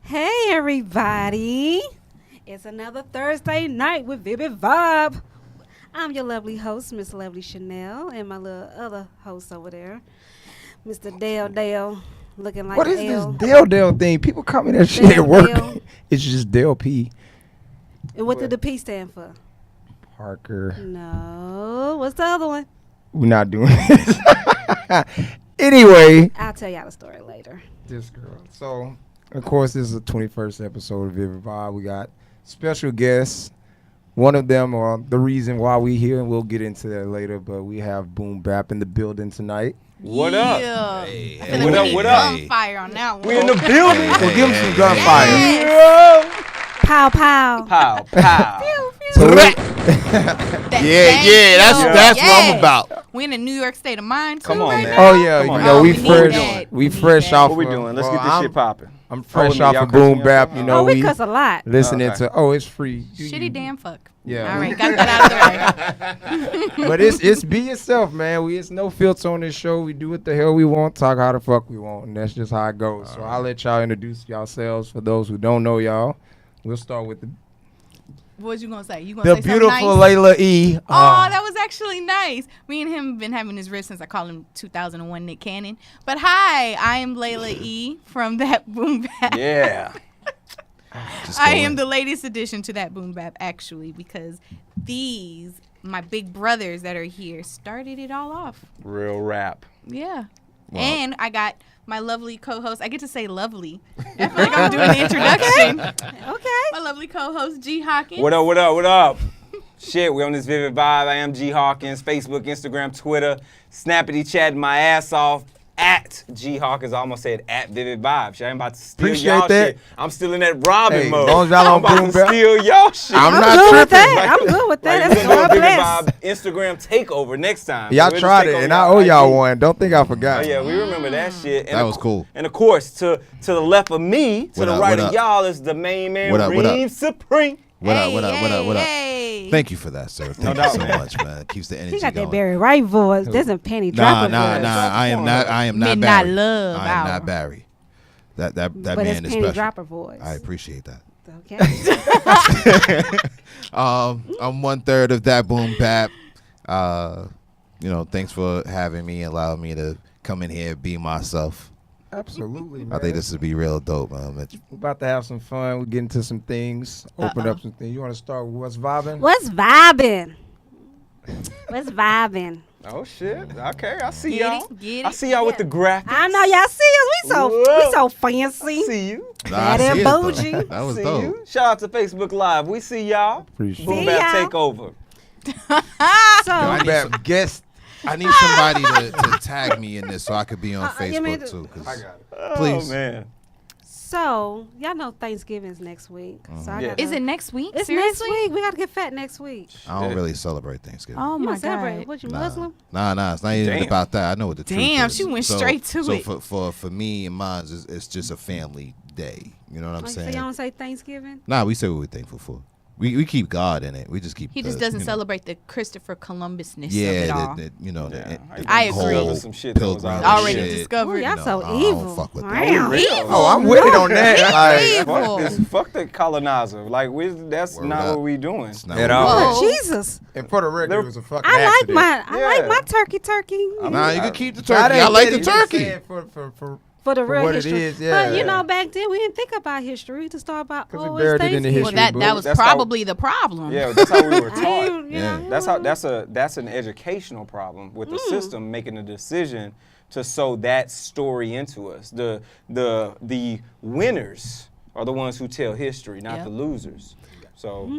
Hey everybody, it's another Thursday night with Vybe Vibe. I'm your lovely host, Miss Lovely Chanel, and my little other host over there, Mr. Dale, looking like What is L. this Dale thing? People call me that shit at work. It's just Dale P. And what did the P stand for? Parker. No, what's the other one? We're not doing this. Anyway. I'll tell y'all the story later. This girl. So, of course, this is the 21st episode of Vybe Vibe. We got special guests. One of them are the reason why we here, and we'll get into that later. But we have Boom Bap in the building tonight. What up? Hey, What up? What up? Gunfire on that one. We in the building. Well, give him some gunfire. Yes. Pow, pow. Pow, pow. So That's what I'm about. We in a New York state of mind too. Come on, right man. now. Oh yeah, Come you on. know Oh, we we need fresh. that. We We fresh need off. What we doing? Let's well, get this I'm- shit popping. I'm fresh Y'all off of cussing Boom me Bap. out? You know Oh, we we cuss a lot. listening Okay. to. Oh, it's free. Shitty damn fuck. Yeah. All right, got that out of the way. But it's be yourself, man. It's no filter on this show. We do what the hell we want, talk how the fuck we want, and that's just how it goes. So I'll let y'all introduce yourselves for those who don't know y'all. We'll start with What was you gonna say? You gonna the say something beautiful nice? Layla E. Oh, that was actually nice. Me and him have been having this riff since I called him 2001 Nick Cannon. But hi, I am Layla E from that Boom Bap. Yeah. I am the latest addition to that Boom Bap, actually, because my big brothers that are here, started it all off. Real rap. Yeah. Wow. And I got my lovely co-host. I get to say lovely. I feel like I'm doing the introduction. Okay. My lovely co-host, G. Hawkins. What up? What up? What up? Shit, we on this Vybe Vibe. I am G Hawkins. Facebook, Instagram, Twitter. Snappity chatting my ass off. At G Hawkins, I almost said at Vybe Vibe. Shit, I ain't about to steal Appreciate y'all that. shit. I'm still in that Robin Hey, mode. as long as y'all I'm on about Boom to Bap. steal y'all shit. I'm I'm not good with tripping. that. I'm good with that. Like, That's we gonna God do bless. Vybe Instagram takeover next time. Y'all We'll just tried take it, over and I owe y'all IG. one. Don't think I Oh forgot. yeah, we remember that shit. And That of was cool. And of course, to the left of me, to What the up, right what of up? y'all is the main man, What up, what up? Reem Supreme. What up? Hey, What up? What up? What up? hey. Thank you for that, sir. Thank No you so doubt, man. much, man. Keeps the energy He got that going. Barry White voice. That's a penny Nah, dropper nah, voice. nah. I am not Midnight Barry. Love I am hour. not Barry. That But man it's is penny special. dropper voice. I appreciate that. Okay. I'm 1/3 of that Boom Bap. Thanks for having me, allowing me to come in here, be myself. Absolutely, man. I think this would be real dope, man. We're about to have some fun. We'll get into some things. Open up some things. You want to start with what's vibing? What's vibing? What's vibing? Oh shit. Okay, I see Get y'all. it, get I it. see y'all with the graphics. I know y'all see us. We Whoa. so fancy. I see you. Bad I and see it, though. bougie. That was see dope. you. Shout out to Facebook Live. We see y'all. Appreciate Boom See Bap y'all. takeover. So I Boom need Bap guest. I need somebody to tag me in this so I could be on give me Facebook the- too. 'Cause I got it. Please. Oh man. So y'all know Thanksgiving's next week. So I Yeah. gotta, Is it next week? It's Seriously? next week. We gotta get fat next week. I don't really celebrate Thanksgiving. Oh You my don't celebrate? god. What you Nah. Muslim? Nah, it's not even Damn. about that. I know what the truth Damn, is. she went straight to so it. for me and mine, it's just a family day. You know what I'm Like, so saying? y'all don't say Thanksgiving? Nah, we say what we're thankful for. We keep God in it. We just keep. He just the, doesn't you know, celebrate the Christopher Columbusness of it Yeah, all. the Yeah. I whole agree. Some shit that was pilgrimage Already shit, discovered. Ooh, y'all you know, so I don't evil. fuck with that. Wow. Evil. Oh, I'm with it on that. Like, Evil. Fuck this. Fuck the colonizer. Like that's Word not up. what we doing. It's not At what we all. Whoa. Jesus. and for the record, They're- it was a fucking I like accident. my Yeah. turkey. Nah, you can keep the I turkey. didn't I like get the it. Just turkey. saying For For the real what it history. is, yeah. But you know, back then we didn't think about history. We just thought about 'Cause we it's buried it in the Thanksgiving. Well, history that book. was That's how- probably the problem. Yeah, that's how we were I taught. ain't, you Yeah. know, That's an educational problem with the system making a decision to sow that story into us. The winners are the ones who tell history, not Yep. the losers. So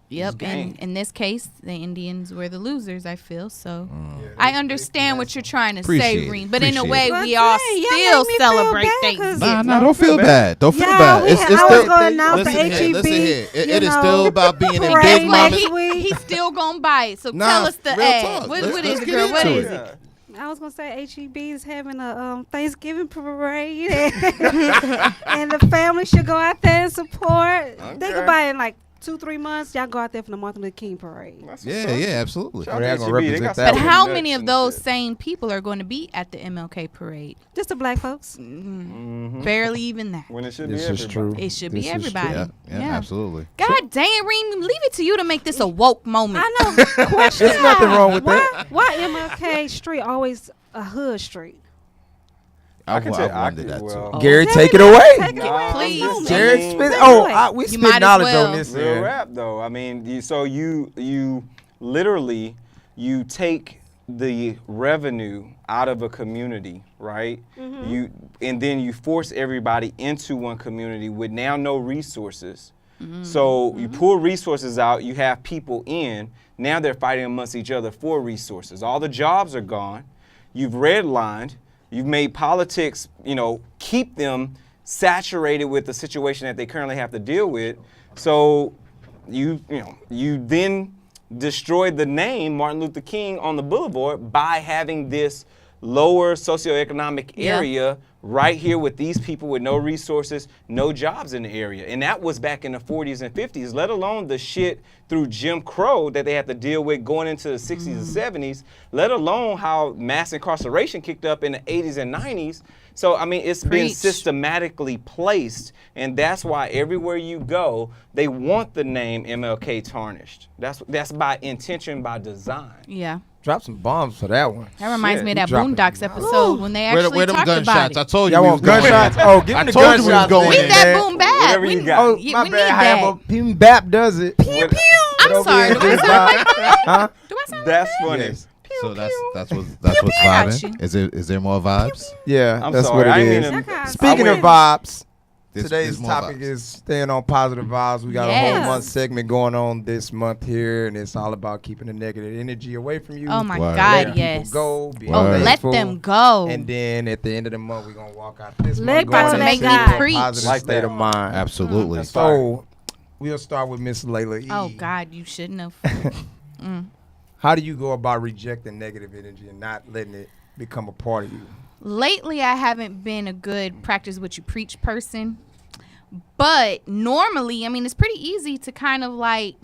Yep. gang. And in this case, the Indians were the losers, I feel. So Yeah, I understand what you're trying to Appreciate say, it. Reem. But in a Appreciate way, it. But we all dang, y'all still make me feel celebrate bad 'cause- Thanksgiving. Nah, don't feel bad. Don't feel Yeah, bad. we- It's I was still. gonna announce Listen the here, HEB, listen here. you It is know, still about being in parade big next mama's. week. He's still gonna buy it. So Nah, tell us the real ad. talk. What Let's is it, get girl? What into is it. it? I was gonna say HEB is having a Thanksgiving parade, and the family should go out there and support. Think Okay. about it in like 2-3 months. Y'all go out there for the Martin Luther King parade. That's what's Yeah, up. yeah, absolutely. Shout out They're to gonna HEB. They represent got that But some one. how nuts many of and those shit. same people are going to be at the MLK parade? Just the black folks. Barely even that. When it should This be is everybody. true. It should This be is everybody. true. Yeah, absolutely. God dang, Reem, leave it to you to make this a woke moment. I know. Question. There's nothing wrong with that. Why MLK Street always a hood street? I can tell. I wondered can, that well, too. Gary, Tell take me it away. Take it away. Please. Let's go, man. Jared mean, Smith. Take it Oh, away. we You spit might as knowledge well. on this. real Man. rap though. I mean, you literally you take the revenue out of a community, right? And then you force everybody into one community with now no resources. So you pull resources out, you have people in, now they're fighting amongst each other for resources. All the jobs are gone. You've redlined, you've made politics, keep them saturated with the situation that they currently have to deal with. So you then destroyed the name Martin Luther King on the boulevard by having this lower socioeconomic area right here with these people with no resources, no jobs in the area. And that was back in the 40s and 50s, let alone the shit through Jim Crow that they had to deal with going into the 60s and 70s, let alone how mass incarceration kicked up in the 80s and 90s. So, I mean, it's been Preach. systematically placed, and that's why everywhere you go, they want the name MLK tarnished. That's by intention, by design. Yeah. Drop some bombs for that one. That reminds Shit, me of you that dropping Boondocks episode when they actually Where them talked about gunshots? I it. told you Y'all we want was going gunshots? in. Oh, give me I the told you we was gunshots. going We in. need that boom bap. Whatever you got. Oh, we my need bad. that. However, Pim Bap does it. What- I'm sorry. Do I sound like Huh? Do I sound like That's that? funny. Yes. So that's what's I got vibing. Is there more vibes? Yeah, I'm that's sorry, what I it didn't is. mean to- Y'all Speaking I of went- vibes, There's today's more topic vibes. is staying on positive vibes. We got a Yes. whole month segment going on this month here, and it's all about keeping the negative energy away from you. Oh my Word. God, letting yes. people go, being Oh, Word. let thankful. them go. And then at the end of the month, we're gonna walk out this Let month go, going let into God. a Preach. positive Like state that. of mind. Absolutely. That's fire. So we'll start with Miss Layla E. Oh God, you shouldn't have. How do you go about rejecting negative energy and not letting it become a part of you? Lately, I haven't been a good practice what you preach person. But normally, I mean, it's pretty easy to kind of like,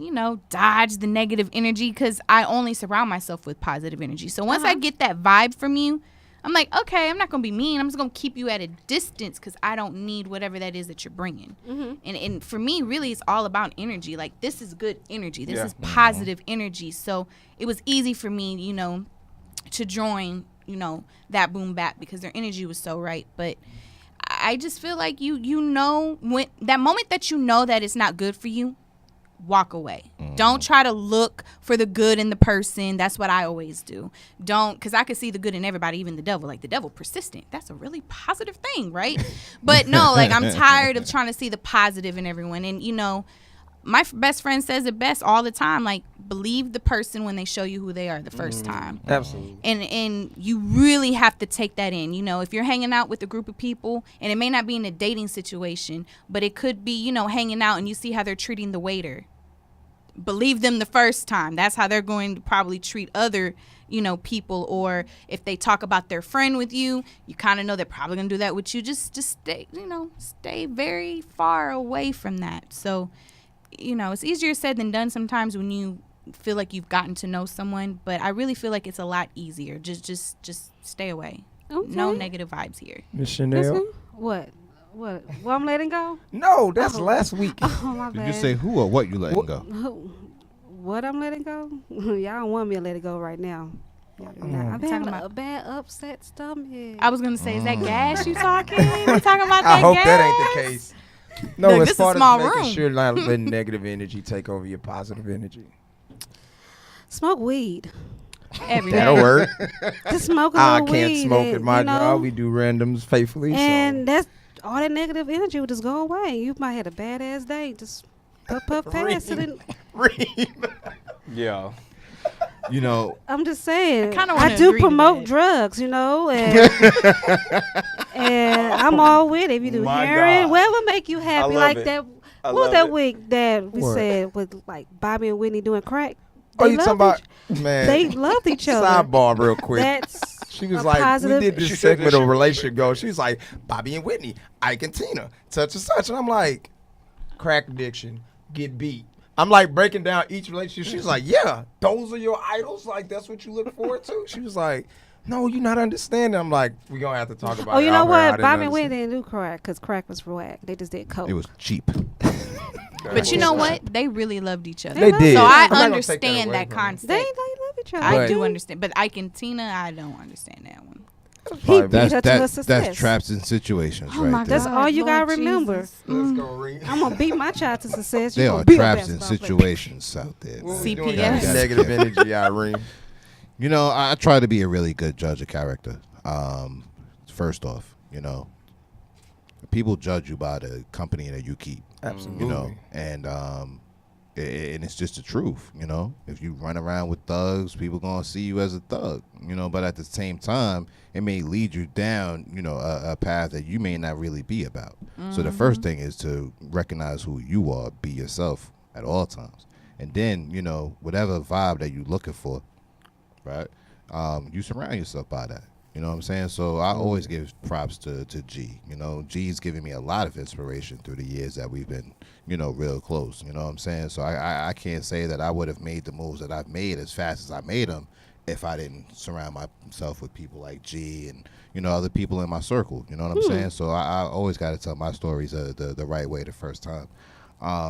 dodge the negative energy because I only surround myself with positive energy. So once I get that vibe from you, I'm like, okay, I'm not going to be mean. I'm just going to keep you at a distance because I don't need whatever that is that you're bringing. And for me, really, it's all about energy. Like, this is good energy. This Yeah. is positive energy. So it was easy for me, to join, that boom bap because their energy was so right. But I just feel like when that moment that you know that it's not good for you, walk away. Don't try to look for the good in the person. That's what I always do. Because I could see the good in everybody, even the devil. Like, the devil persistent. That's a really positive thing, right? But no, like, I'm tired of trying to see the positive in everyone. And, my best friend says it best all the time. Like, believe the person when they show you who they are the first time. Absolutely. And you really have to take that in. If you're hanging out with a group of people, and it may not be in a dating situation, but it could be, hanging out and you see how they're treating the waiter. Believe them the first time. That's how they're going to probably treat other, people. Or if they talk about their friend with you, you kind of know they're probably going to do that with you. Just stay, stay very far away from that. So, it's easier said than done sometimes when you feel like you've gotten to know someone, but I really feel like it's a lot easier. Just stay away. Okay. No negative vibes here. Miss That's Chanel? good. What? What I'm letting go? No, that's last week. Oh, my Did bad. you say who or what you letting go? What I'm letting go? Y'all don't want me to let it go right now. I'm Talking having about- a bad upset stomach. I was gonna say, is that gas you talking? You talking about I that hope gas? that ain't the case. No, Look, as this is a far small as making room. sure not letting negative energy take over your positive energy. Smoke weed. Every That'll day. work. Just smoke a I little can't weed smoke and, at my you know, job. We do randoms faithfully. and that's all that negative energy would just go away. You might have a badass day. Just puff past it. And Yeah. I'm just saying. kinda I wanna do agree to promote that. drugs, and, and I'm all with it. If you do My heroin, God. whatever make you happy, love like it. that. I What was love that it. week that we What? said with like Bobby and Whitney doing crack? Oh, They you talking loved about, man? They loved each other. Sidebar real quick. That's She was A like, positive- we did this segment of relationship goals. She was like, Bobby and Whitney, Ike and Tina, such and such. And I'm like, crack addiction, get beat. I'm like breaking down each relationship. She was like, yeah, those are your idols. Like, that's what you look forward to. She was like, no, you're not understanding. I'm like, we're going to have to talk about it. Oh, you know out here. I what? didn't Bobby and understand. Whitney didn't do crack because crack was whack. They just did coke. It was cheap. But you know what? They really loved each other. They did. So I I'm not gonna take that understand away that from them. concept. They love each other. I do understand. But Ike and Tina, I don't understand that one. He Probably- beat her to her success. That's traps in situations Oh right my there. That's all you gotta Lord remember. Jesus. Let's go read. I'm gonna beat my child to success. There You are gonna be a traps in basketball player. situations out there. What man. we doing CPS. with this negative energy, Irene. You know, I try to be a really good judge of character. First off, people judge you by the company that you keep. Absolutely. And it's just the truth. If you run around with thugs, people gonna see you as a thug. But at the same time, it may lead you down, a path that you may not really be about. So the first thing is to recognize who you are, be yourself at all times, and then whatever vibe that you're looking for, right? You surround yourself by that. You know what I'm saying? So I always give props to G. G's given me a lot of inspiration through the years that we've been, real close. You know what I'm saying? So I can't say that I would have made the moves that I've made as fast as I made them if I didn't surround myself with people like G and, other people in my circle. You know what I'm saying? So I always got to tell my stories the right way the first time.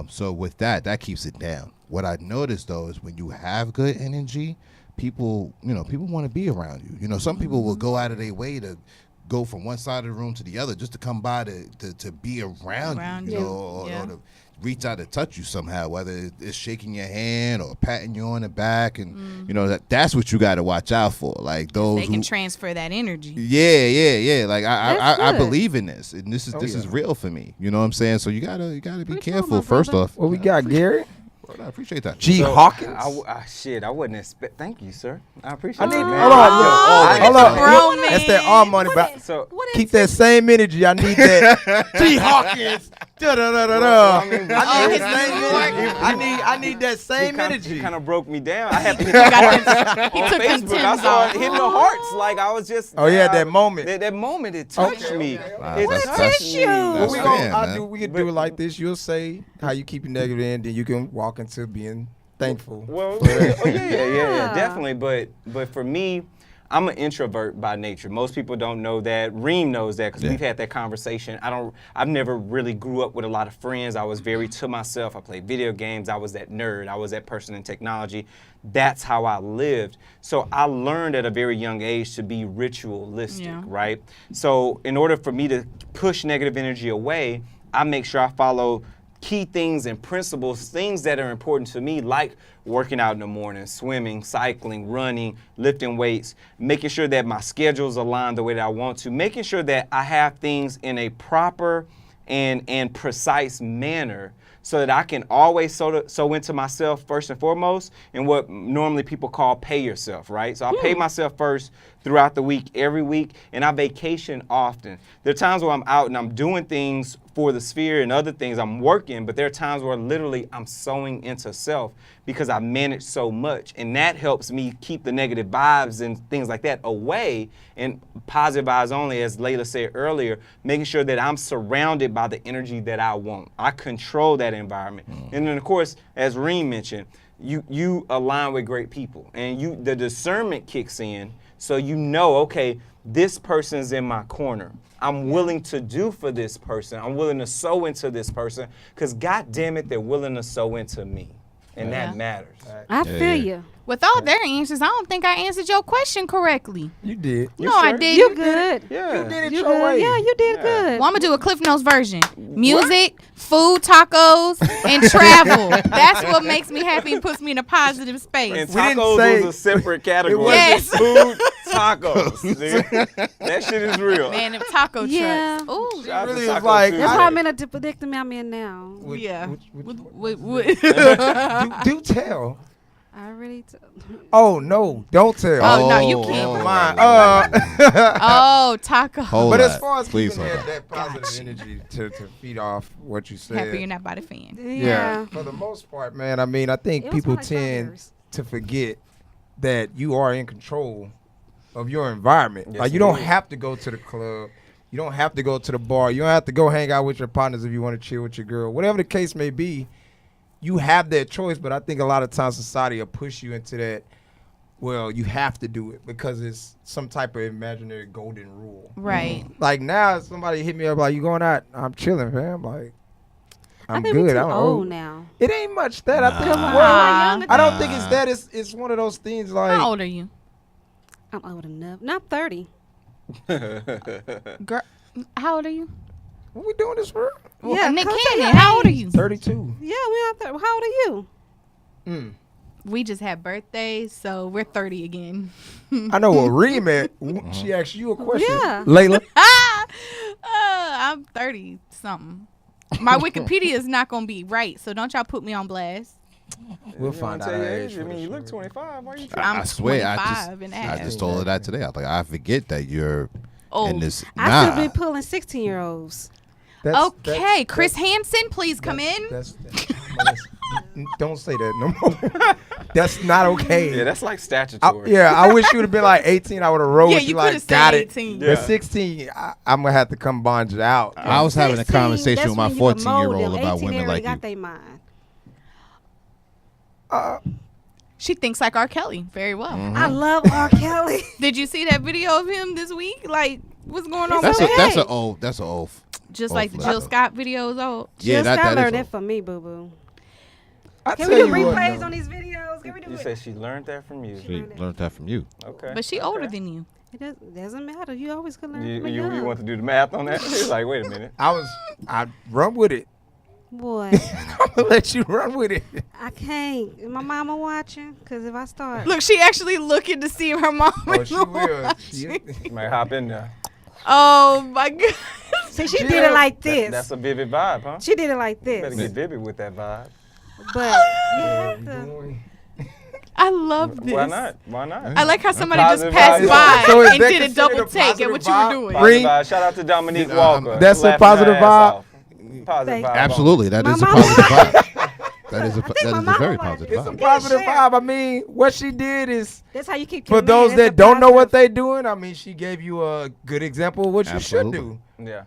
So with that keeps it down. What I noticed, though, is when you have good energy, people want to be around you. Some people will go out of their way to go from one side of the room to the other just to come by to be around you, or to reach out to touch you somehow, whether it's shaking your hand or patting you on the back, and that's what you got to watch out for. Like those They can transfer that energy. Yeah. Like That's I good. believe in this, and this is real for me. You know what I'm saying? So you gotta be Preach on, careful. my First brother. off, What we got, Gary? I appreciate that. G. So, Hawkins. I wasn't expect. Thank you, sir. I appreciate I need. it, man. Hold on, I- hold Bro, on. That's that arm money, but So keep that same energy. I need that. G. Hawkins. Da da da da da. I mean, I need his that same New York. energy. I need that same energy. kind of broke me down. I had to He on took them Facebook. I Timbs saw off. it hitting the hearts. Like I was just. Oh, yeah, that moment. That moment, it touched Okay, me. okay, okay. It What a touched tissue. me. Well, That's we fair, man. we can do it like this. You'll say how you keep your negative in, then you can walk into being thankful. Well, for that. yeah, definitely. But for me, I'm an introvert by nature. Most people don't know that. Reem knows that because we've had that conversation. I've never really grew up with a lot of friends. I was very to myself. I played video games. I was that nerd. I was that person in technology. That's how I lived. So I learned at a very young age to be ritualistic, right? So in order for me to push negative energy away, I make sure I follow key things and principles, things that are important to me, like working out in the morning, swimming, cycling, running, lifting weights, making sure that my schedule's aligned the way that I want to, making sure that I have things in a proper and precise manner so that I can always sow into myself first and foremost, and what normally people call pay yourself, right? So I pay myself first throughout the week, every week, and I vacation often. There are times where I'm out and I'm doing things for the sphere and other things, I'm working, but there are times where literally I'm sowing into self because I manage so much, and that helps me keep the negative vibes and things like that away, and positive vibes only, as Layla said earlier, making sure that I'm surrounded by the energy that I want. I control that environment. And then of course, as Reem mentioned, you align with great people, and the discernment kicks in, so okay, this person's in my corner. I'm willing to do for this person. I'm willing to sow into this person because, God damn it, they're willing to sow into me. And that matters. I feel you. With all their answers, I don't think I answered your question correctly. You did. No, I sure? didn't. You good. Yeah. You did it You your good. way. Yeah, you did Yeah. good. Well, I'm gonna do a Cliff Notes version. Music, food, tacos, and travel. That's what makes me happy and puts me in a positive space. And We didn't tacos say- was a separate category. Yes. Food, tacos. Dude. That shit is real. Man, them taco Yeah. trucks. Ooh. Shout out to really Taco is like- Tuesday. That's why I'm in a predicament I'm in now. Yeah. Do tell. I already. Oh no, don't tell. Oh, no, you can't. Never mind. Oh, taco. Hold But as that. far as Please keeping hold that positive energy to feed off what you said. Happy you're not by the fan. Yeah. For the most part, man. I mean, I think It was people more like tend burgers. to forget that you are in control of your environment. Yes, Like you it don't is. have to go to the club. You don't have to go to the bar. You don't have to go hang out with your partners if you want to chill with your girl. Whatever the case may be, you have that choice. But I think a lot of times society will push you into that, well, you have to do it because it's some type of imaginary golden rule. Right. Like now, if somebody hit me up like, you going out? I'm chilling, fam. Like, I I'm think good. we're too I'm old now. It ain't much that. I think, Nah. well, I don't Nah. think it's that. It's one of those things like, How old are you? I'm old enough. Not 30. Girl, how old are you? what we doing this for? Yeah, Nick come say Cannon, your how old are age. you? 32. Yeah, we are 30. How old are you? Mm. We just had birthdays, so we're 30 again. I know what Reem at. She asked you a question. Yeah. Layla. I'm 30 something. My Wikipedia is not going to be right, so don't y'all put me on blast. We'll You find wanna out tell her your age age? for I mean, the you look show. 25. Why are you I'm I swear, 25 and a I half. just told her that today. I was like, I forget that you're Oh, in this. I Nah. still be pulling 16-year-olds. okay, Chris Hansen, please come in. Don't say that no more. That's not okay. Yeah, that's like statutory. I wish you would have been like 18. I would have rolled Yeah, with you like, coulda got said it. 18. But Yeah. 16, I'm going to have to come bond you out. I was having a 16, conversation that's with my when you can mold 14-year-old them. about 18, women they already like you. got their mind. She thinks like R. Kelly very well. I love R. Kelly. Did you see that video of him this week? Like, what's going on That's with a that? that's an old. Just old like the flavor. Jill Scott videos old. Yeah, Just that got is learned old. that from me, boo boo. I Can tell we do you what, replays though. on these videos? Can we do You it? said she learned that from you. She learned that from you. Okay. But she older than you. It doesn't matter. You always can learn You, from a you, young. you want to do the math on that? She's like, wait a minute. I run with it. Boy, I'm going to let you run with it. I can't. Is my mama watching? Because if I start. Look, she actually looking to see if her mom Oh, is she will. watching. You might hop in there. Oh my god. See, she did it like this. That's a vivid vibe, huh? She did it like You better this. get vivid with that vibe. But you have to. I love this. Why not? Why not? I like how somebody Positive just passed vibes. by So is and that did a considered double a take at what you positive were vibe? doing. Right. Positive vibe. Shout out to Dominique Walker. That's a laughing positive her ass vibe? off. Positive vibe. Absolutely, that My is a mama- positive vibe. That is a think my that is a mama very watched positive it. It's a vibe. positive share. vibe. I mean, what she did is, That's how you keep your for those man. It's that a don't know what positive- they doing, I mean, she gave you a good example of what you Absolutely. should do. Yeah.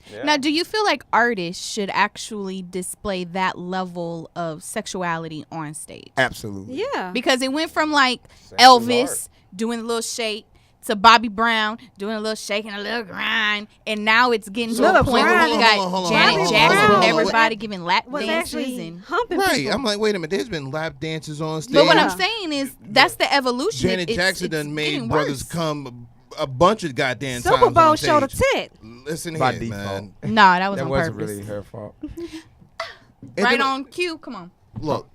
Yeah. Now, do you feel like artists should actually display that level of sexuality on stage? Absolutely. Yeah. Because it went from like Sex is Elvis art. doing a little shake to Bobby Brown doing a little shake and a little grind, and now it's getting to a Little point where you grind. got Janet Jackson and everybody giving lap was dances actually and. humping Right, people. I'm like, wait a minute. There's been lap dances on stage. But what Yeah. I'm saying is that's the evolution. Janet Jackson done made getting brothers worse. come a bunch of goddamn Super times Bowl on showed a stage. tit. Listen By here, default. man. Nah, that was That on wasn't purpose. really her fault. And Right then- on cue. Come on. Look,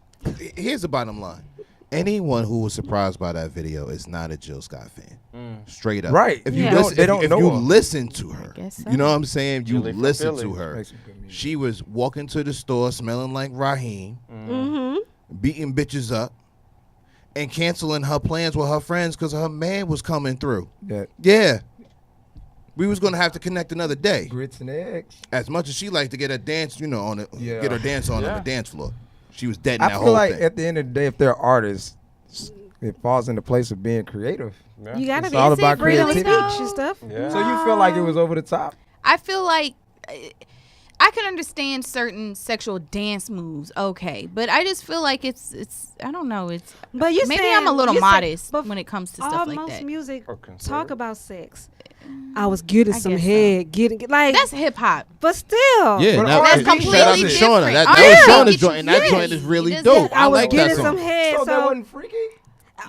here's the bottom line. Anyone who was surprised by that video is not a Jill Scott fan. Straight up. Right. If you Yeah. listen, They if, don't if know you her. listen to her, guess so. you know what I'm saying? You Julie from listen Philly. to her. Make some good music. She was walking to the store smelling like Raheem, Mm-hmm. beating bitches up, and canceling her plans with her friends because her man was coming through. That Yeah. We was gonna have to connect another day. grits and eggs. As much as she liked to get her dance, on it, Yeah. get her dance on Yeah. the dance floor. She was dead in I that feel whole like thing. at the end of the day, if they're artists, it falls in the place of being creative. Yeah. You gotta It's be all about freedom of creativity. speech and stuff. Yeah. So you feel like it was over the top? I feel like I can understand certain sexual dance moves, okay, but I just feel like it's I don't know, it's But you maybe saying- I'm a little you said- modest but when it comes to stuff like Almost that. music Or talk conservative. about sex. I was getting I some guess so. head, getting like, That's hip hop. but still, Yeah, But now, that's shout out completely to Shauna. different. That I was think Shauna's it joint, and that should- joint is really yes, dope. I I was like that getting song. some head. So So, that wasn't freaky?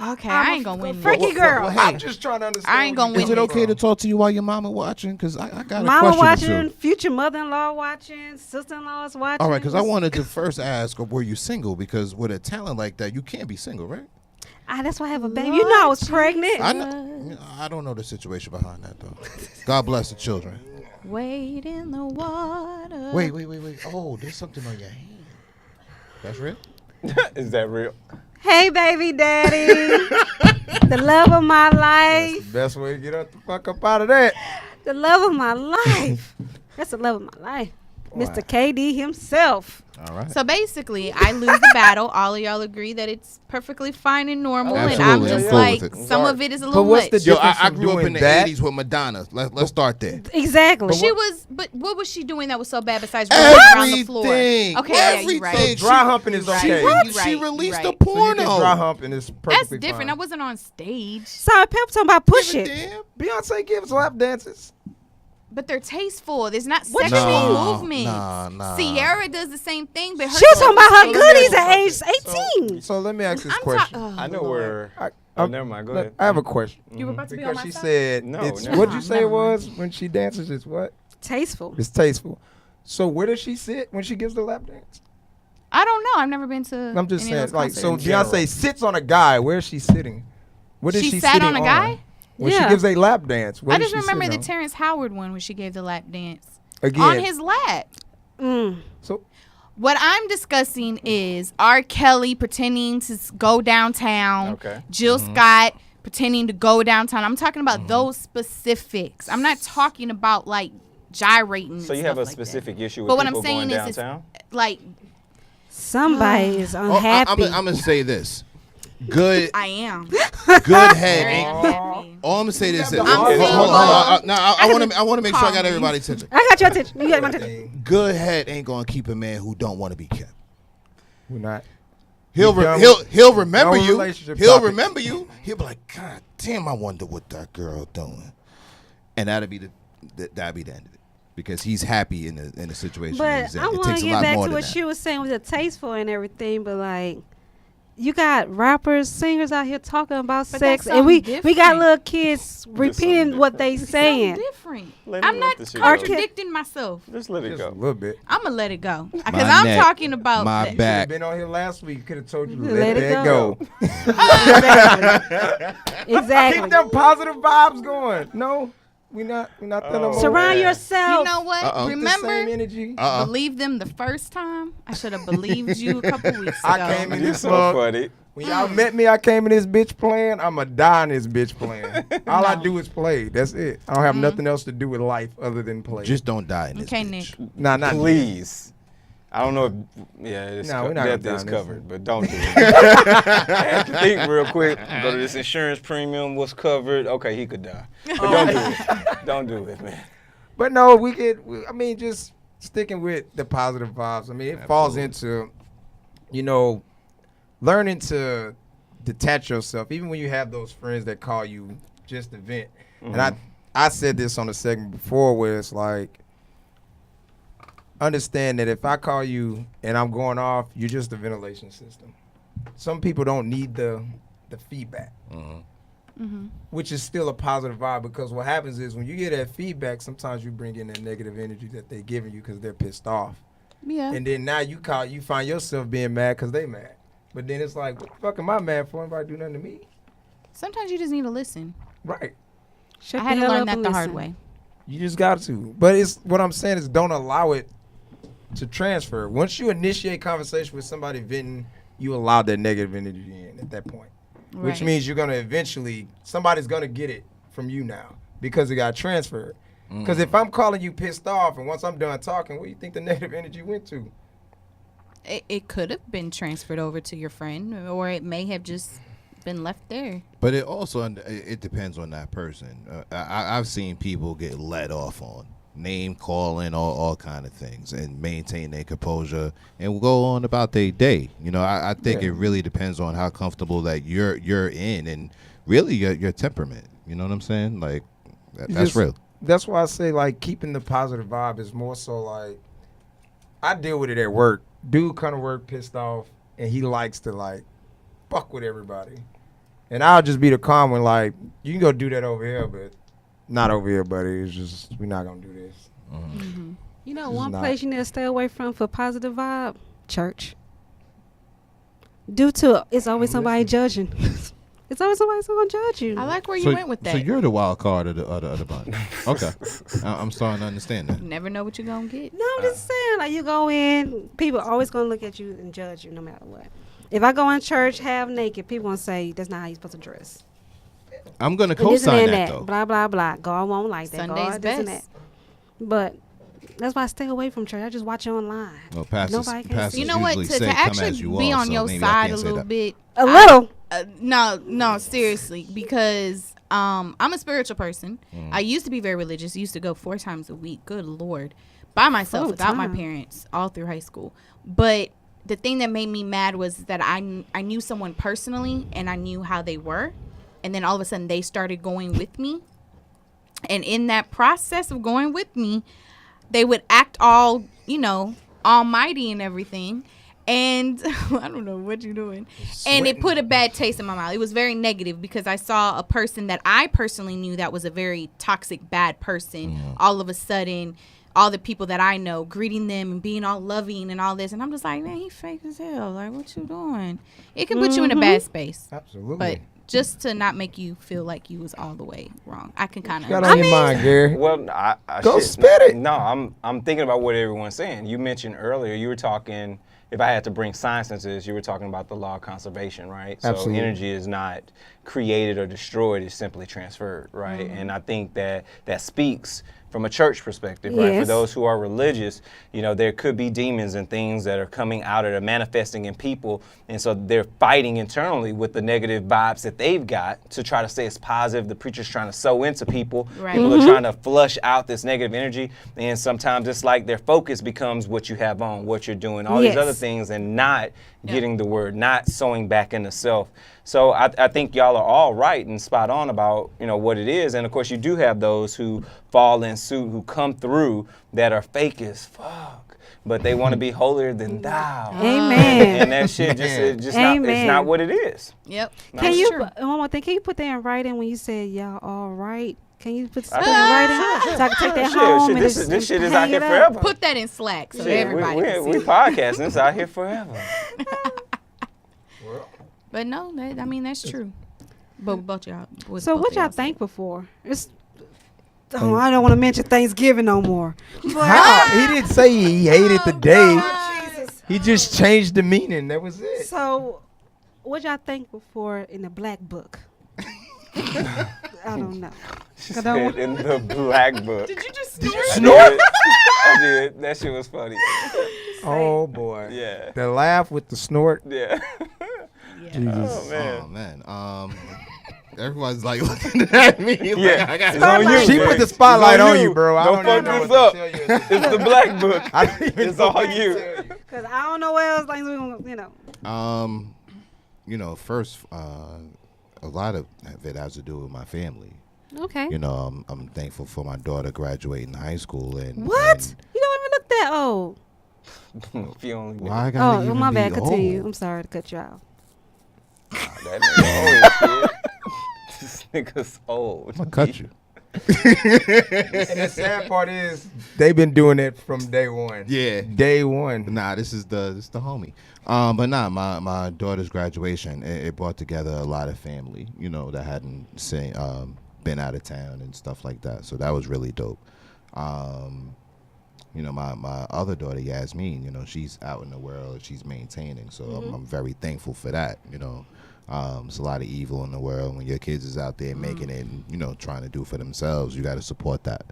Okay, I'm I a ain't gonna win. freaky this. girl. I'm just trying to understand. I ain't gonna where Is you it come okay to from. talk to you while your mama watching? Because I got a Mama question or watching, two. future mother-in-law watching, sister-in-law's watching. All right, because I wanted to first ask, were you single? Because with a talent like that, you can't be single, right? That's why I have a baby. You know I was pregnant. I don't know the situation behind that, though. God bless the children. Wade in the water. Wait. Oh, there's something on your hand. That's real? Is that real? Hey, baby daddy, the love of my That's life, the best way to get the fuck up out of that. the love of my life. That's the love of my life. Mr. KD himself. All right. So basically, I lose the battle. All of y'all agree that it's perfectly fine and normal, and I'm Absolutely, just I'm cool like, with it. some of it is a But little what's much. the Yo, difference I from grew up doing in the that? 80s with Madonna. Let's start there. Exactly. She was, but what was she doing that was so bad besides rolling around the floor? Everything. Okay, yeah, you're right. Everything. Dry humping is You're right. okay. You're She right. released You're a right. So you porno. can dry humping is perfectly That's different. fine. I wasn't on stage, Sorry, Pep talking about push Give a it. damn. Beyonce gives lap dances. but they're tasteful. There's not What you sexual mean? movements. Nah. Sierra does the same thing, but her She was talking about her so goodies at age 18. So let me ask this I'm question. I know where. I- Never mind. Go Look, ahead. I have a question. You were about to be on Because my she side? said, No, it's, never what'd you mind. say it Never was when she dances? It's what? Tasteful. It's tasteful. So where does she sit when she gives the lap dance? I don't know. I've never been to. I'm just any of saying, those like, so concerts. Beyonce sits on a guy. Where is she sitting? What is She she sat sitting on a guy? When Yeah. she gives a lap dance, what I is just she remember the sitting on? Terrence Howard one when she gave the lap dance Again. on his lap. So What I'm discussing is R. Kelly pretending to go downtown. Okay. Jill Scott pretending to go downtown. I'm talking about those specifics. I'm not talking about like gyrating. So you and have a stuff like that. specific issue with But what people I'm saying going is, it's downtown? like Somebody is Oh, unhappy. I'm gonna say this. Good I am. head Very ain't. unhappy. All I'm gonna say this is. I'm Hold single. on. No, I want to make sure I got Calm. everybody's attention. I got your attention. You got my attention. Good head ain't gonna keep a man who don't want to be kept. we're not. He'll We done he'll remember no you. relationship He'll topics. remember you. He'll be like, God damn, I wonder what that girl doing, and that'd be the end of it because he's happy in the situation But he's in. I It want takes to a get lot back more to than what that. she was saying with the tasteful and everything, but like, you got rappers, singers out here talking about But sex, that's and we something got different. little kids repeating what they saying. Different. Let I'm him not let the shit go. contradicting myself. Just let it Just a go. little bit. I'm gonna let it go because My I'm neck, talking about my that. back. Should have been on here last week. Could have told you to Let let, it that go. go. Exactly. Keep them positive vibes going. No, we not that no more. Surround man. yourself. You know what? Uh-oh. Keep the same Remember, energy. believe them the first time. I should have believed you a couple weeks ago. I came in You this so mug. funny. When y'all met me, I came in this bitch playing. I'ma die in this bitch playing. All I No. do is play. That's it. I don't have nothing else to do with life other than play. Just don't die in this Okay, bitch. Nick. nah, not Please. I don't know if it's No, we're not death gonna is die on this covered, but don't do it. I had to think real quick. Go to this insurance premium. What's covered? Okay, he could die. But don't do it. Don't do it, man. But no, I mean, just sticking with the positive vibes. I mean, it falls into, learning to detach yourself, even when you have those friends that call you just to vent. And I said this on a segment before where it's like, understand that if I call you and I'm going off, you're just a ventilation system. Some people don't need the feedback. Which is still a positive vibe because what happens is when you get that feedback, sometimes you bring in that negative energy that they're giving you because they're pissed off. Yeah. And then now you find yourself being mad because they mad. But then it's like, what the fuck am I mad for? Nobody do nothing to me. Sometimes you just need to listen. Right. Shut I had the to hell learn up that and the hard listen. way. You just got to. But it's what I'm saying is don't allow it to transfer. Once you initiate conversation with somebody venting, you allow that negative energy in at that point. Which Right. means you're going to eventually, somebody's going to get it from you now because it got transferred. Because if I'm calling you pissed off and once I'm done talking, where do you think the negative energy went to? It could have been transferred over to your friend, or it may have just been left there. But it also it depends on that person. I've seen people get let off on name calling, all kind of things, and maintain their composure and go on about their day. I think it really depends on how comfortable that you're in, and really your temperament. You know what I'm saying? Like that's Just- real. That's why I say, like, keeping the positive vibe is more so like, I deal with it at work. Dude come to work pissed off, and he likes to, like, fuck with everybody. And I'll just be the calm one, like, you can go do that over here, but not over here, buddy. It's just, we're not going to do this. You know, It's one not. place you need to stay away from for positive vibe? Church. Due to it's always somebody judging. It's always somebody's going to judge you. I like where you went with that. So you're the wild card of the bunch. Okay, I'm starting to understand that. You never know what you're gonna get. No, I'm just saying, like, you go in, people always going to look at you and judge you no matter what. If I go in church half naked, people going to say, that's not how you're supposed to dress. I'm gonna And this and co-sign that, that though. Blah, blah, blah. God won't like that. Sunday's God, this and that. best. But That's why I stay away from church. I just watch it online. Well, pastors, Nobody can pastors see. You know what? usually To say, "Come actually as you be are," on so your maybe I side a can't say little that. bit. A little. No, seriously, because I'm a spiritual person. I used to be very religious. I used to go 4 times a week. Good Lord, by myself without my Full-time. parents, all through high school. But the thing that made me mad was that I knew someone personally and I knew how they were, and then all of a sudden they started going with me, and in that process of going with me, they would act all almighty and everything. And I don't know what you're doing. And it put a bad taste in my mouth. It was very negative because I saw a person that I personally knew that was a very toxic, bad person. All of a sudden, all the people that I know greeting them and being all loving and all this. And I'm just like, man, he fake as hell. Like, what you doing? It can put you in a bad space. Absolutely. But just to not make you feel like you was all the way wrong. I can kind of. Got on your mind, Gary. Well, I Go shit. spit it. No, I'm thinking about what everyone's saying. You mentioned earlier, you were talking, if I had to bring science into this, you were talking about the law of conservation, right? Absolutely. So energy is not created or destroyed, it's simply transferred, right? And I think that speaks from a church perspective, right? For Yes. those who are religious, there could be demons and things that are coming out or manifesting in people. And so they're fighting internally with the negative vibes that they've got to try to say it's positive. The preacher's trying to sow into people. Right. People are trying to flush out this negative energy. And sometimes it's like their focus becomes what you have on, what you're doing, all these Yes. other things, and not getting the word, not sowing back into self. So I think y'all are all right and spot on about what it is. And of course you do have those who fall in suit, who come through that are fake as fuck, but they want to be holier than thou. Amen. And that shit not, it's Amen. not what it is. Yep. Can That's you, true. one more thing, can you put that in writing when you said y'all all right? Can you put something in writing so I can take that home? Shit, and this just shit is hang out here it up? forever. Put that in Slack so Shit, everybody can we see. podcasting. It's out here forever. But no, that's true. But both y'all. So what y'all thankful for? I don't want to mention Thanksgiving no more. How? He didn't say he hated the day. Jesus. He just changed the meaning. That was it. So what y'all thankful for in the black book? I don't know. She I don't- said in the black book. Did you just Snort? I did. That shit was funny. Oh boy. Yeah. The laugh with the snort. Yeah. Jesus. Oh man. Oh man. Everyone's like looking at me. Like, Yeah. I got It's on you. She man. put the spotlight It's on you, bro. I Don't don't fuck even this know what up. to tell you at this It's the black book. I don't even It's know all what to you. tell you. Because I don't know where else things we gonna, First, a lot of it has to do with my family. Okay. I'm thankful for my daughter graduating high school and What? and You don't even look that old. If you only knew. why I gotta Oh, even my be bad. Continue. old? I'm sorry to cut you off. That nigga old, shit. This nigga's old. I'm gonna cut you. And the sad part is they've been doing it from day one. Yeah. Day one. Nah, this is the homie. But nah, my daughter's graduation it brought together a lot of family, that hadn't been out of town and stuff like that. So that was really dope. My other daughter Yasmin, she's out in the world, she's maintaining. So I'm very thankful for that. There's a lot of evil in the world. When your kids is out there making it and trying to do for themselves, you got to support that.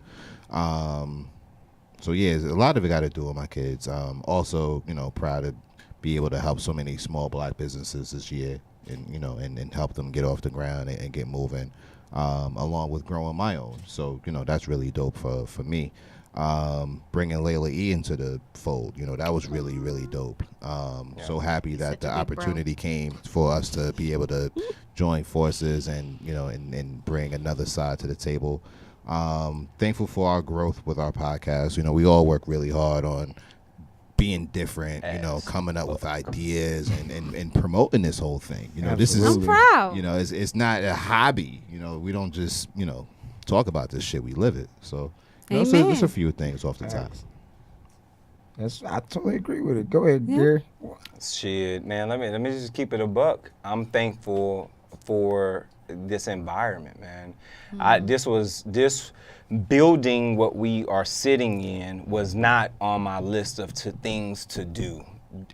So yeah, a lot of it got to do with my kids. Also, proud to be able to help so many small black businesses this year, and help them get off the ground and get moving, along with growing my own. So that's really dope for me. Bringing Layla E into the fold, that was really, really dope. So happy that the such a big bro. opportunity came for us to be able to join forces and and bring another side to the table. Thankful for our growth with our podcast. We all work really hard on being different, coming up with ideas and promoting this whole thing. This is I'm proud. it's not a hobby. We don't just talk about this shit. We live it. So there's Amen. a few things off the top. I totally agree with it. Go ahead, Gary. Shit, man. Let me just keep it a buck. I'm thankful for this environment, man. This building what we are sitting in was not on my list of things to do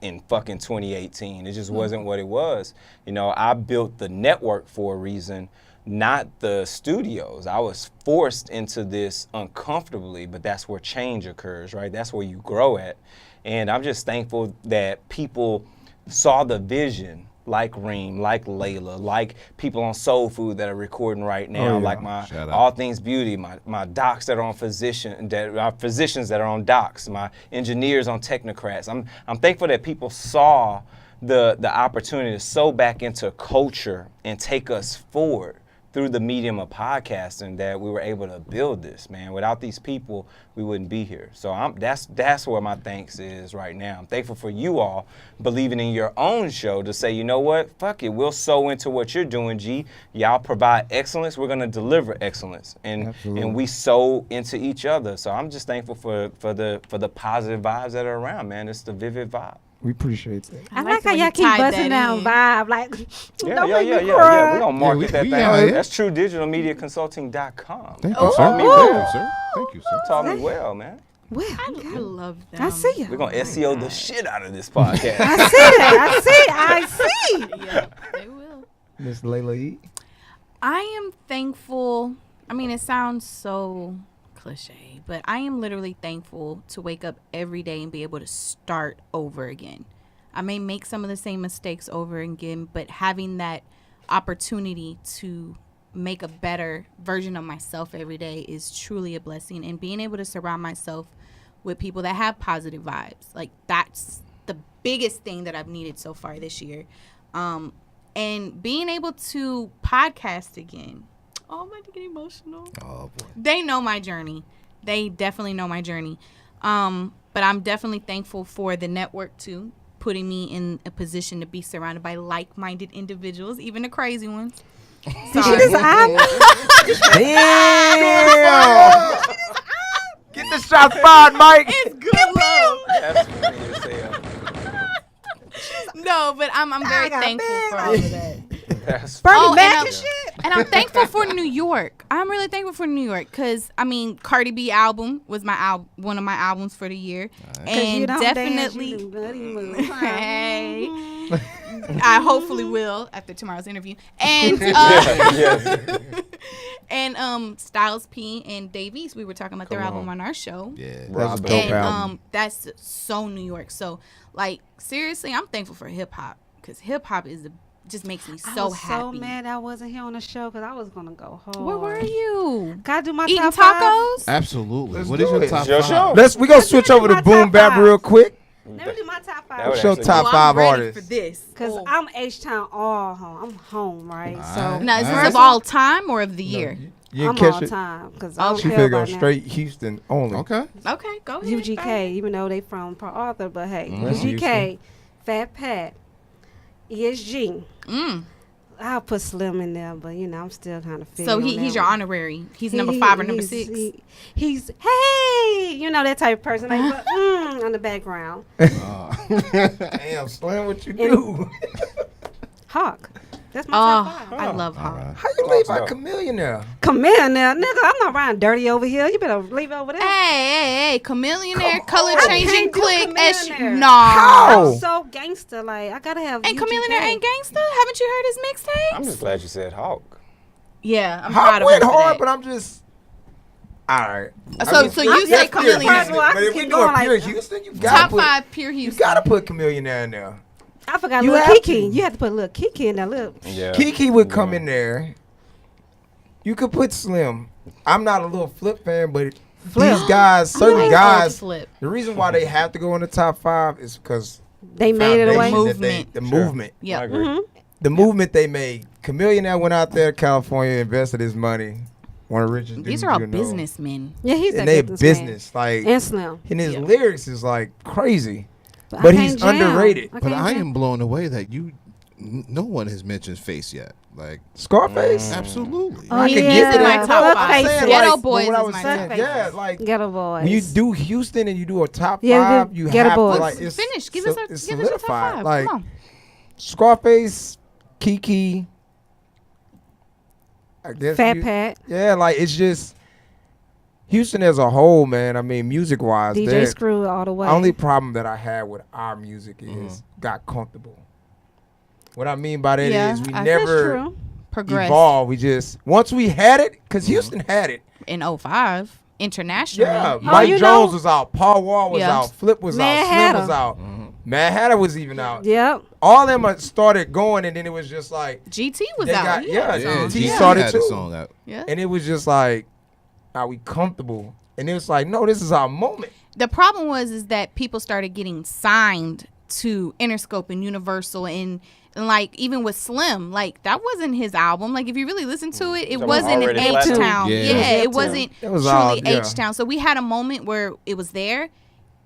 in fucking 2018. It just wasn't what it was. I built the network for a reason, not the studios. I was forced into this uncomfortably, but that's where change occurs, right? That's where you grow at. And I'm just thankful that people saw the vision, like Reem, like Layla, like people on Soul Food that are recording right now, Oh, yeah. like my Shout out. All Things Beauty, my docs that are on physicians that are on docs, my engineers on technocrats. I'm thankful that people saw the opportunity to sow back into culture and take us forward through the medium of podcasting, that we were able to build this, man. Without these people, we wouldn't be here. So that's where my thanks is right now. I'm thankful for you all believing in your own show to say, you know what, fuck it, we'll sow into what you're doing, G. Y'all provide excellence, we're gonna deliver excellence, and we sow into each other. So I'm just thankful for the positive vibes that are around, man. It's the vivid vibe. We appreciate that. I like like the how way y'all you keep tied busting that down in. vibe. Like, don't make me Yeah. cry. We're gonna market we that thing. out here. That's TrueDigitalMediaConsulting.com. Thank You you, sir. taught me Thank well. you, sir. Thank you, sir. Taught me well, man. Well, I love them. I see you. We're gonna SEO the shit out of this podcast. I see that. I see. Yeah, they will. Miss Layla E. I am thankful. I mean, it sounds so cliche, but I am literally thankful to wake up every day and be able to start over again. I may make some of the same mistakes over again, but having that opportunity to make a better version of myself every day is truly a blessing. And being able to surround myself with people that have positive vibes, like that's the biggest thing that I've needed so far this year. And being able to podcast again. Oh, I'm about to get emotional. Oh boy. They know my journey. They definitely know my journey. But I'm definitely thankful for the network too, putting me in a position to be surrounded by like-minded individuals, even the crazy ones. Sorry. Damn! Get the shot fired, Mike. It's good love. That's funny as hell. No, but I'm very thankful for all of that. That's Bernie Oh, Mac and and shit. And I'm thankful for New York. I'm really thankful for New York because, I mean, Cardi B album was my one of my albums for the year. 'Cause you And don't definitely, dance, you do nutty moves. hey, I hopefully will after tomorrow's interview. And yes. and Styles P and Dave East, we were talking about their Come album on. on our show. Yeah. That's a Rob dope And album. that's so New York. So like seriously, I'm thankful for hip hop because hip hop just makes me I so was happy. so mad I wasn't here on the show because I was gonna go home. Where were you? Gotta do my Eating top five. tacos? Absolutely. Let's What is do your it. top It's your five? show. We gonna switch over to My Boom top Bap five. real quick. Let me do my top That five. would Show actually top be- I'm five ready artists. for this. Because Oh. I'm H-Town all home. I'm home, right? So Alright. Now, is this Alright. of all time or of the year? You I'm didn't all catch it. time. Because Oh, I She don't finna care go about straight Houston only. Okay. Okay, go ahead. UGK, even though they from Port Arthur, but hey, That's UGK, Fat Pat, ESG. Mm. I'll put Slim in there, but you know I'm still kind of. So he's your honorary. He's number 5 or number 6. He's hey, you know that type of person. Like, but, on the background. Damn, Slim, what you do? Hawk. That's my top Oh, five. I love Hawk. Alright. How you leave Talk out to Chameleon now? Come in now, nigga. I'm not riding dirty over here. You better leave it over there. Hey, Chameleonaire, Come color on. changing I can't do click. Chameleonaire. Nah. How? I'm so gangster. Like I gotta have. And UGK. Chameleonaire ain't gangster? Haven't you heard his I'm mixtapes? just glad you said Hawk. Yeah, I'm Hawk proud of her went for hard, that. but I'm just. All right. So you say yes, Chameleon. Houston, Well, I but can if we keep doing going like pure that. Houston, you gotta Top put, 5 pure You Houston. gotta put Chameleonaire in there. I forgot You little have Kiki. to. You had to put little Kiki in there. Look. Yeah. Kiki would come Yeah. in there. You could put Slim. I'm not a little Flip fan, but Flip. these guys, I certain like guys, Flip. the reason why they have to go in the top 5 is because They made it away. Movement. The Sure. movement. I Yeah. agree. Mhm. The movement they made. Chameleonaire went out there to California, invested his money. One of the richest These dudes are all you know. businessmen. Yeah, he's And a they businessman. business. Like, And Slim. and his Yeah. lyrics is like crazy. I But can't he's jam. underrated. But can't I jam. am blown away that no one has mentioned Face yet. Like, Scarface? absolutely. Oh, I could yeah. get to my that. top But five. I'm saying, Ghetto like, Boys what I is was my saying, top yeah, five. like Ghetto Boys. when you do Houston and you do a top Yeah, 5, you Ghetto have Boys. to like it's Finish. Give so- us it's give us your top solidified. 5. Like Come on. Scarface, Kiki, I guess Fat you- Pat, Yeah, like it's just Houston as a whole, man. I mean, music wise, DJ Screw all the way. only problem that I had with our music is got comfortable. What I mean by that is we that's never true. progressed evolve. We just once we had it, because Houston had it. in '05 internationally. Yeah, Mike you Jones know- was out, Paul Wall was Yeah. out, Flip was Mad out, Slim Hatter. was out, Mad Hatter was even out. Yep. All them started going, and then it was just like, GT was They out. got- He had a yeah, song. T GT started had the too. song out. Yeah. and it was just like, are we comfortable? And it was like, no, this is our moment. The problem is that people started getting signed to Interscope and Universal and like even with Slim, like that wasn't his album. Like if you really listen to it, it So wasn't already H platinum? Town. Yeah. Yeah, Yeah, it wasn't It was truly all- yeah. H Town. So we had a moment where it was there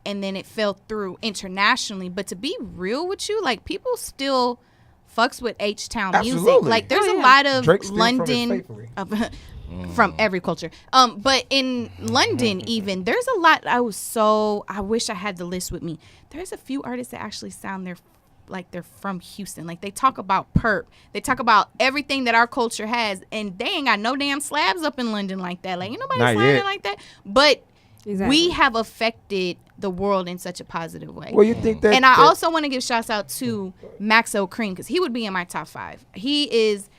and then it fell through internationally. But to be real with you, like people still fucks with H Town music. Absolutely. Like there's Oh, a yeah. lot of Drake steal from his London faithfully. from every culture. But in London, even there's a lot. I wish I had the list with me. There's a few artists that actually sound like they're from Houston. Like they talk about perp. They talk about everything that our culture has, and they ain't got no damn slabs up in London like that. Like ain't nobody Not slamming yet. like that. But Exactly. we have affected the world in such a positive way. Well, you think that? And I that- also want to give shouts out to Maxo Cream because he would be in my top 5. He is.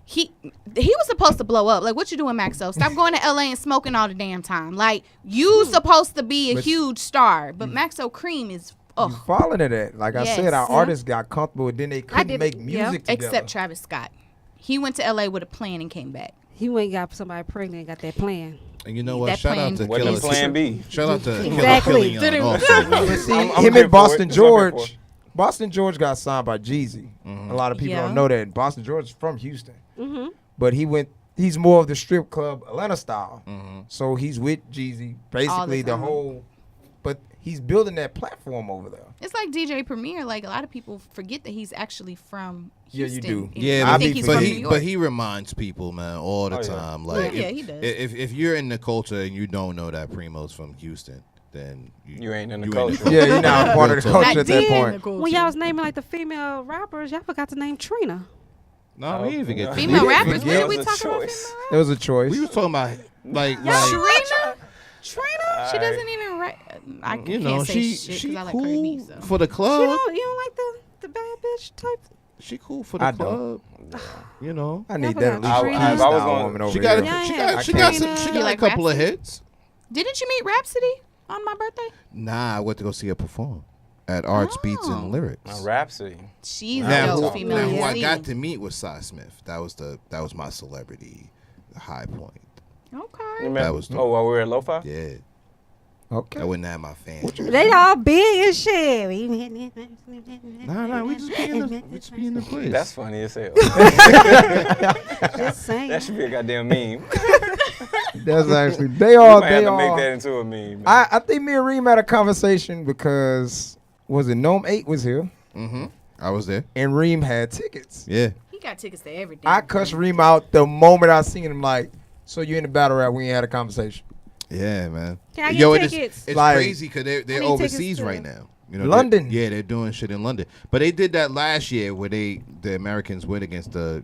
He was supposed to blow up. Like, what you doing, Maxo? Stop going to LA and smoking all the damn time. Like, you supposed to be a But- huge star, but Maxo Cream is you falling to that. Like I said, our Yes. artists got comfortable, and then they couldn't did- make yeah. music together. except Travis Scott. He went to LA with a plan and came back. He went and got somebody pregnant and got that plan. And you know what? That Shout plan- out to What Killer is Plan B? Shout out to Exactly. Killer Killian also. But see, I'm him good and for Boston it. That's what I'm good George. Boston George got signed by Jeezy. A lot of people Yeah. don't know that. Boston George is from Houston, Mm-hmm. but he's more of the strip club Atlanta style. So he's with Jeezy, basically the time. whole. But he's building that platform over there. It's like DJ Premier. Like, a lot of people forget that he's actually from Yeah, you Houston. do. Yeah, I I think be he's forgetting. from but New he York. but he reminds people, man, all the Oh, yeah. time. Like, Yeah, if, he does. If you're in the culture and you don't know that Primo's from Houston, then You ain't in the you culture. Yeah, you're not part of the Real talk. culture at that point. When y'all was naming like the female rappers, y'all forgot to name Trina. No, we didn't forget. Female that. Female rappers? forget. What are we It was a talking about? choice. Female It was a choice. We was talking about like Trina? She Alright. doesn't even write. I you can't know, say she shit she because I like cool Cardi B. So. for the You club. don't like the bad bitch type? She cool for the I don't. club. You know, I need Y'all that at forgot least Trina. one If I was style gonna- woman over she got here. Yeah, she yeah. got she I got can't. some she You got like a couple of Rhapsody? hits. Didn't you meet Rhapsody on my birthday? Nah, I went to go see her perform at Arts Beats Oh. and Lyrics. My Rhapsody. She's Now, a dope who, female. now who I MC. got to meet was Cy Smith. That was my celebrity high point. Okay. That was dope. Oh, while we were at Lo-Fi? Yeah, Okay. I wouldn't have my fans. They all big and shit. Nah, we just be in the place. That's funny as hell. Just saying. That should be a goddamn meme. That's actually We might have they to all. make that into a meme. I think me and Reem had a conversation because was it Gnome 8 was here I was there. and Reem had tickets. Yeah. He got tickets to everything. I cussed Reem out the moment I seen him. Like, so you in the battle rap? We ain't had a conversation. Yeah, man. Can I get Yo, tickets? It's Like- crazy because they're I need tickets overseas to- right now. You know, London. they're doing shit in London. But they did that last year where the Americans went against the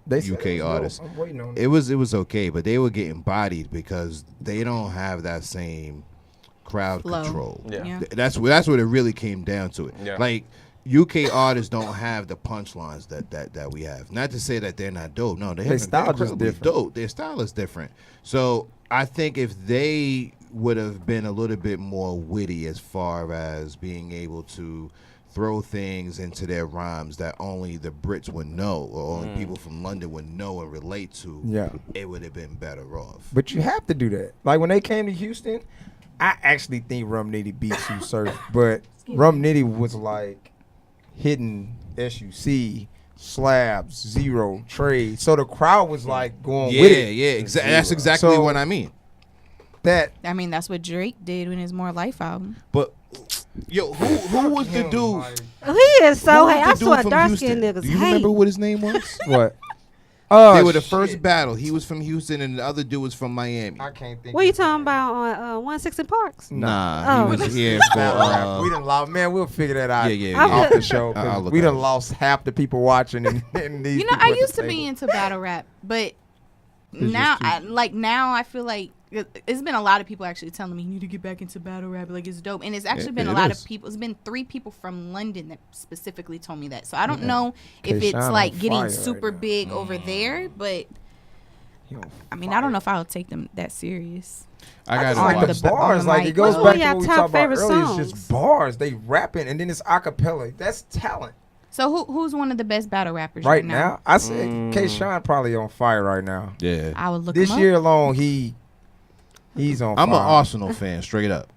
They said UK it was dope. artists. I'm waiting on It was okay, but they were getting bodied because they don't have that same crowd Flow. control. Yeah. That's what it really came down to it. Yeah. Like UK artists don't have the punchlines that we have. Not to say that they're not dope. No, Their they're style just incredibly different. dope. Their style is different. So I think if they would have been a little bit more witty as far as being able to throw things into their rhymes that only the Brits would know or only people from London would know and relate to, Yeah. it would have been better off. But you have to do that. Like when they came to Houston, I actually think Rum Nitty beat Sue Surf, but Rum Nitty was like hitting SUC, slabs, zero, trade. So the crowd was like going with it. exactly. That's exactly So- what I mean. That I mean, that's what Drake did in his More Life album. But yo, who was the dude? He is so Who was hey. the I dude saw from dark Houston? skinned niggas. Do you hate. remember what his name was? what? Oh, They were the shit. first battle. He was from Houston, and the other dude was from Miami. I can't think. What you of his talking name. about on 160 Parks? Nah, Oh. he was here for. Battle rap. We done lost. Man, we'll figure that out. Yeah, off yeah. the show. 'cause I'll look we at done it. lost half the people watching, and these. You know, people I at the used to be table. into battle rap, but just now, too- I feel like it's been a lot of people actually telling me you need to get back into battle rap, like it's dope, and it's actually been a it lot is. of people. It's been 3 people from London that specifically told me that. So I don't Yeah. know if K-Shine it's on like fire getting right super now. big over there, but He on I mean I don't know if I would take them that serious. I just gotta on like watch the the that. bars. on Like mic. it goes What's back one of to your what we top talked about favorite earlier. It's songs? just bars. They rapping and then it's acapella. That's talent. So who's one of the best battle rappers Right now, I say Mm. K-Shine probably on fire right now. Yeah. I would look This him year up. alone, he's on I'm fire. an Arsenal fan, straight up.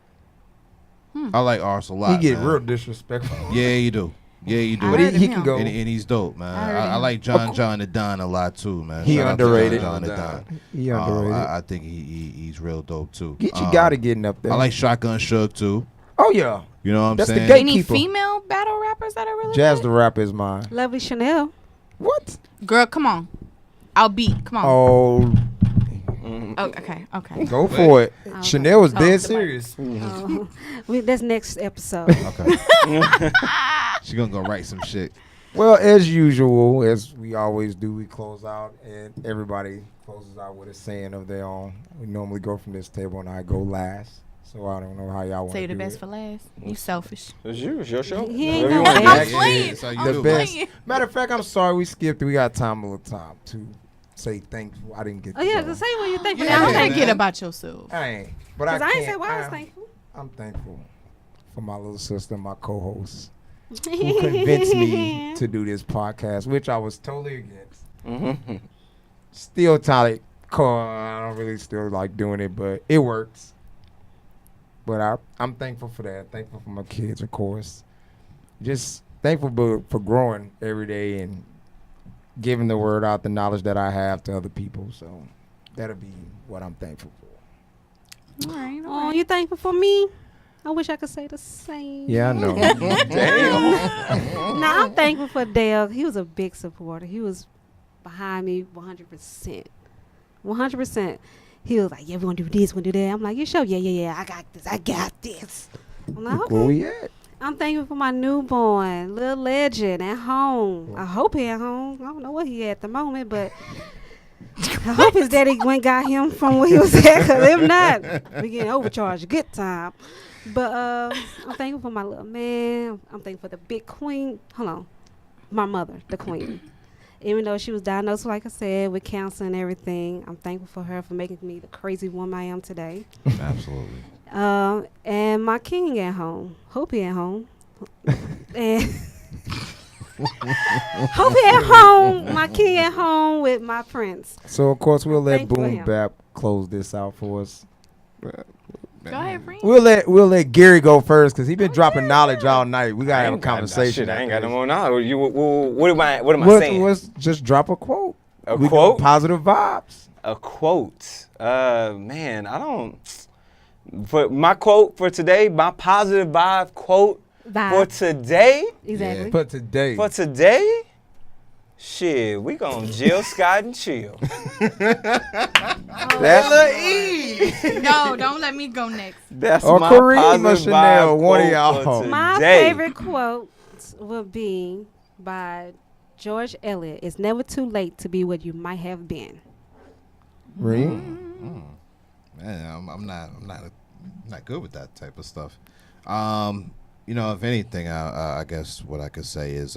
I like Arsenal a lot. He get man. real disrespectful. Yeah, you do. Yeah, you do. I But heard he of can him. go. And he's dope, man. I heard I him. like John the Don a lot too, man. He Shout out to underrated. John the Don. He underrated. I think he's real dope too. Get got to getting up there. I like Shotgun Suge too. Oh yeah, You know what I'm That's the saying? gate- Any Gatekeeper. female battle rappers that are really Jazz good? the Rapper is mine. Lovely Chanel. What? Girl, come on. I'll beat. Come on. Oh, Oh, okay. go for it. Okay. Chanel was Oh, dead the serious. That's next episode. Okay. She gonna go write some shit. Well, as usual, as we always do, we close out, and everybody closes out with a saying of their own. We normally go from this table, and I go last. So I don't know how y'all want to Say do the best it. for last. You selfish. It's you. It's your show. He ain't Whatever you no wanna do. best. Yeah, yeah, that's how you I'm do the it. best. playing. Matter of fact, I'm sorry we skipped it. We got time a little time to say thankful. I didn't get. Oh to yeah, go. say what you think. Yeah, Now, Yeah, don't man. forget about yourself. I ain't. But Because I ain't can't- say why I was thankful. I'm thankful for my little sister, my co-host, who convinced me to do this podcast, which I was totally against. Mhm. Still totally, I don't really still like doing it, but it works. But I'm thankful for that. Thankful for my kids, of course. Just thankful for growing every day and giving the word out, the knowledge that I have to other people. So that'll be what I'm thankful for. All right. Oh, you thankful for me? I wish I could say the same. Yeah, I know. Damn. Nah, I'm thankful for Dale. He was a big supporter. He was behind me 100%. 100%. He was like, yeah, we're going to do this, we're going to do that. I'm like, you sure? Yeah. I got this. I'm like, Look where okay. we at. I'm thankful for my newborn, little legend at home. I hope he at home. I don't know what he at the moment, but I hope his daddy went got him from where he was at. Because if not, we getting overcharged. Good time. But I'm thankful for my little man. I'm thankful for the big queen. Hold on. My mother, the queen. Even though she was diagnosed, like I said, with cancer and everything, I'm thankful for her for making me the crazy woman I am today. Absolutely. And my king at home. Hope he at home. And hope he at home. My king at home with my prince. So, of course, we'll let Thankful for Boom him. Bap close this out for us. Go ahead, friend. We'll let Gary go first because he been dropping knowledge all night. We gotta have a I ain't got- conversation. Shit, I ain't got after no more now. You, what am I this. saying? Let's just drop a quote. A We quote? got positive vibes. A quote. Man, I don't. For my quote for today, my positive vibe quote for Vibe. today. Exactly. But today, For today, shit, we gon' Jill Scott and chill. That's No, don't let me go next. that's Or my Kareem or positive Chanel, vibe one of quote y'all. for My today. favorite quote would be by George Eliot. It's never too late to be what you might have been. Reed? Man, I'm not good with that type of stuff. You know, if anything, I guess what I could say is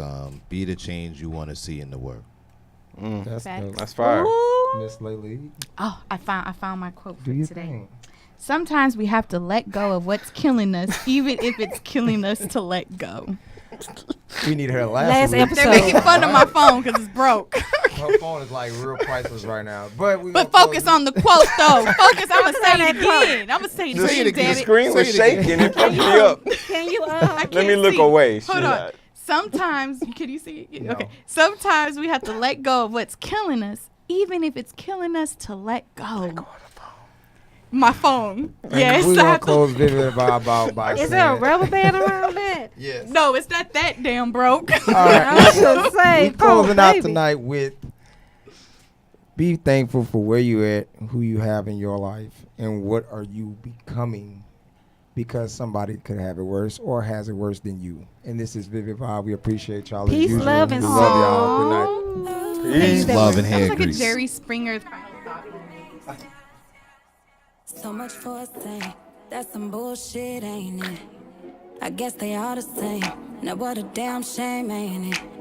be the change you want to see in the world. That's Facts. dope. That's fire. Ooh. Miss Laylee, Oh, I found my quote do for you today. think? Sometimes we have to let go of what's killing us, even if it's killing us to let go. We need her Last week. episode. They're making fun of my phone because it's broke. Her phone is like real priceless right now. But But focus on the quote, though. Focus. I'm going to say it again. I'm going to say it The, again, the damn it. screen was Say it again. shaking. It fucked me up. Can you I Let me can't look see. away. Hold Shit. on. Sometimes, can you see it? No. Okay. Sometimes we have to let go of what's killing us, even if it's killing us to let go. My phone. Yes. We're I gonna have to- close Vivid Vibe out by Is there a saying- rubber band around that? Yes. No, it's not that damn broke. All right. I was gonna say, We closing oh, out baby. tonight with be thankful for where you at, who you have in your life, and what are you becoming because somebody could have it worse or has it worse than you. And this is Vivid Vibe. We appreciate y'all. as Peace, usual. love, and we love y'all. Good night. song. Peace. Love and That hair was like a grease. Jerry Springer. So much for a thing. That's some bullshit, ain't it? I guess they all the same. Now what a damn shame, ain't it?